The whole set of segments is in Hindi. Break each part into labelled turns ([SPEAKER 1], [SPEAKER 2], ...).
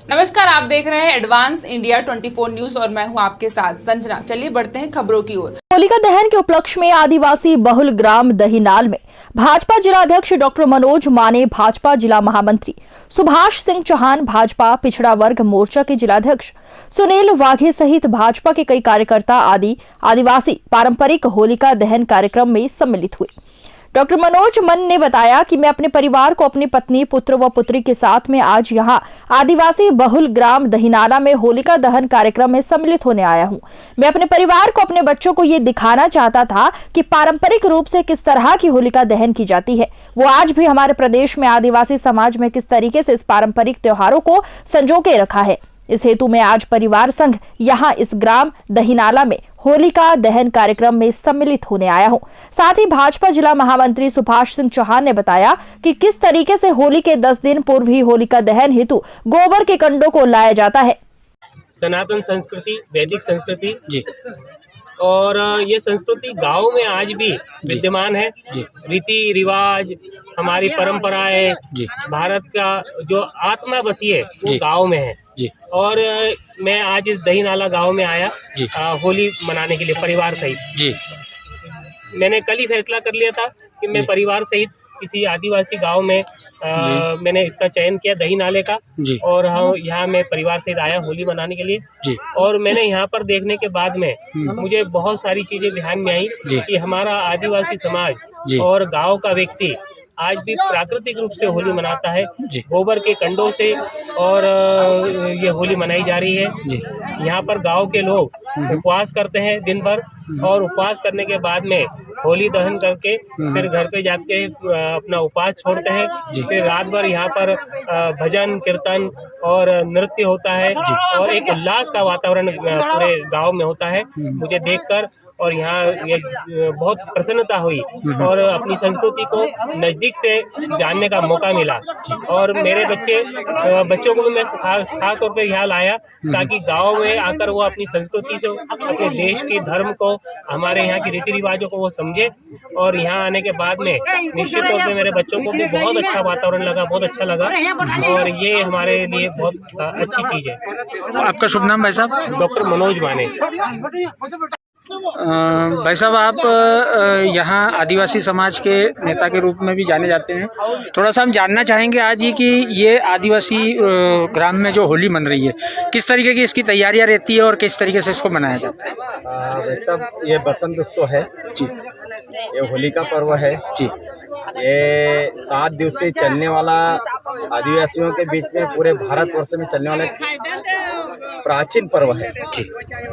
[SPEAKER 1] नमस्कार, आप देख रहे हैं एडवांस इंडिया 24 न्यूज और मैं हूं आपके साथ संजना। चलिए बढ़ते हैं खबरों की ओर।
[SPEAKER 2] होलिका दहन के उपलक्ष्य में आदिवासी बहुल ग्राम दहीनाल में भाजपा जिलाध्यक्ष डॉक्टर मनोज माने, भाजपा जिला महामंत्री सुभाष सिंह चौहान, भाजपा पिछड़ा वर्ग मोर्चा के जिलाध्यक्ष सुनील वाघे सहित भाजपा के कई कार्यकर्ता आदि आदिवासी पारंपरिक होलिका दहन कार्यक्रम में सम्मिलित हुए। डॉक्टर मनोज मन ने बताया कि मैं अपने परिवार को, अपनी पत्नी, पुत्र व पुत्री के साथ में आज यहां आदिवासी बहुल ग्राम दहीनाला में होलिका दहन कार्यक्रम में सम्मिलित होने आया हूं। मैं अपने परिवार को, अपने बच्चों को ये दिखाना चाहता था कि पारंपरिक रूप से किस तरह की होलिका दहन की जाती है। वो आज भी हमारे प्रदेश में आदिवासी समाज में किस तरीके से इस पारंपरिक त्योहारों को संजोके रखा है। इस हेतु मैं आज परिवार संघ यहां इस ग्राम दहीनाला में होलिका दहन कार्यक्रम में सम्मिलित होने आया हूं। साथ ही भाजपा जिला महामंत्री सुभाष सिंह चौहान ने बताया कि किस तरीके से होली के 10 दिन पूर्व ही होलिका दहन हेतु गोबर के कंडों को लाया जाता है।
[SPEAKER 3] सनातन संस्कृति, वैदिक संस्कृति जी, और ये संस्कृति गांव में आज भी विद्यमान है। रीति रिवाज, हमारी परंपराएं, भारत का जो आत्मा बसी है वो गांव में है जी। और मैं आज इस दहीनाला गांव में आया होली मनाने के लिए परिवार सहित जी। मैंने कल ही फैसला कर लिया था कि मैं परिवार सहित किसी आदिवासी गांव में मैंने इसका चयन किया दहीनाले का, और यहाँ मैं परिवार सहित आया होली मनाने के लिए। और मैंने यहाँ पर देखने के बाद में मुझे बहुत सारी चीजें ध्यान में आई कि हमारा आदिवासी समाज और गांव का व्यक्ति आज भी प्राकृतिक रूप से होली मनाता है, गोबर के कंडों से, और ये होली मनाई जा रही है। यहाँ पर गांव के लोग उपवास करते हैं दिन भर, और उपवास करने के बाद में होली दहन करके फिर घर पे जाके अपना उपवास छोड़ते हैं। फिर रात भर यहाँ पर भजन कीर्तन और नृत्य होता है, और एक उल्लास का वातावरण पूरे गांव में होता है। मुझे देखकर और यहाँ ये बहुत प्रसन्नता हुई और अपनी संस्कृति को नज़दीक से जानने का मौका मिला। और मेरे बच्चों को भी मैं खास तौर पे यहाँ लाया ताकि गांव में आकर वो अपनी संस्कृति से, अपने देश की धर्म को, हमारे यहाँ की रीति रिवाजों को वो समझे। और यहाँ आने के बाद में निश्चित तौर पे मेरे बच्चों को भी बहुत अच्छा वातावरण लगा, बहुत अच्छा लगा, और ये हमारे लिए बहुत अच्छी चीज़ है।
[SPEAKER 4] आपका शुभ नाम भाई साहब?
[SPEAKER 3] डॉक्टर मनोज माने।
[SPEAKER 4] भाई साहब, आप यहाँ आदिवासी समाज के नेता के रूप में भी जाने जाते हैं। थोड़ा सा हम जानना चाहेंगे आज ही कि ये आदिवासी ग्राम में जो होली मन रही है, किस तरीके की इसकी तैयारियां रहती है और किस तरीके से इसको मनाया जाता है?
[SPEAKER 5] भाई साहब, ये बसंत उत्सव है जी, ये होली का पर्व है जी। ये 7 दिवसीय चलने वाला, आदिवासियों के बीच में पूरे भारतवर्ष में चलने वाला प्राचीन पर्व है।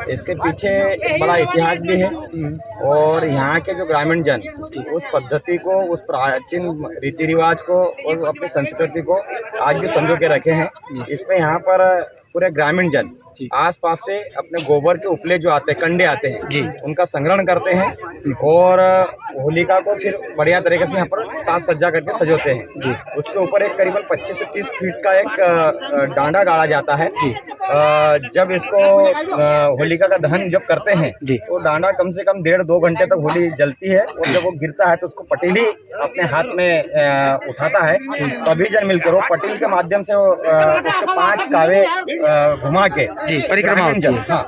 [SPEAKER 5] इसके पीछे एक बड़ा इतिहास भी है, और यहाँ के जो ग्रामीण जन उस पद्धति को, उस प्राचीन रीति रिवाज को और अपनी संस्कृति को आज भी संजो के रखे हैं। इसमें यहाँ पर पूरे ग्रामीण जन आसपास से अपने गोबर के उपले जो आते हैं, कंडे आते हैं जी, उनका संग्रहण करते हैं, और होलिका को फिर बढ़िया तरीके से यहाँ पर साज सज्जा करके सजोते हैं जी। उसके ऊपर एक करीबन 25 से 30 फीट का एक डांडा गाड़ा जाता है जी। जब इसको होलिका का दहन जब करते हैं तो डांडा कम से कम 1.5-2 घंटे तक होली जलती है, और जब वो गिरता है तो उसको पटीली अपने हाथ में उठाता है। सभी जन मिलकर वो पटील के माध्यम से उसके 5 कावे घुमा के परिक्रमा जन, हाँ,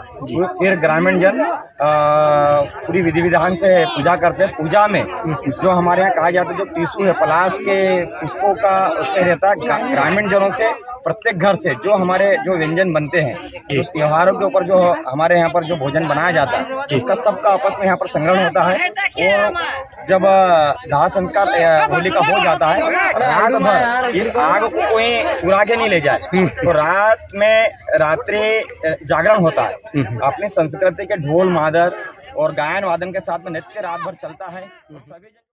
[SPEAKER 5] फिर ग्रामीण जन पूरी विधि विधान से पूजा करते हैं। पूजा में जो हमारे यहाँ कहा जाता है, जो टीसू है पलाश के पुष्पों का उसमें रहता है, ग्रामीण जनों से प्रत्येक घर से जो हमारे जो व्यंजन बनते हैं, जो त्योहारों के ऊपर जो हमारे यहाँ पर जो भोजन बनाया जाता है, उसका सबका आपस में यहाँ पर संग्रहण होता है। और जब दाह संस्कार होली का हो जाता है, रात भर इस आग को कोई चुरा के नहीं ले जाए, तो रात में रात्रि जागरण होता है। अपनी संस्कृति के ढोल मादर और गायन वादन के साथ में नृत्य रात भर चलता है।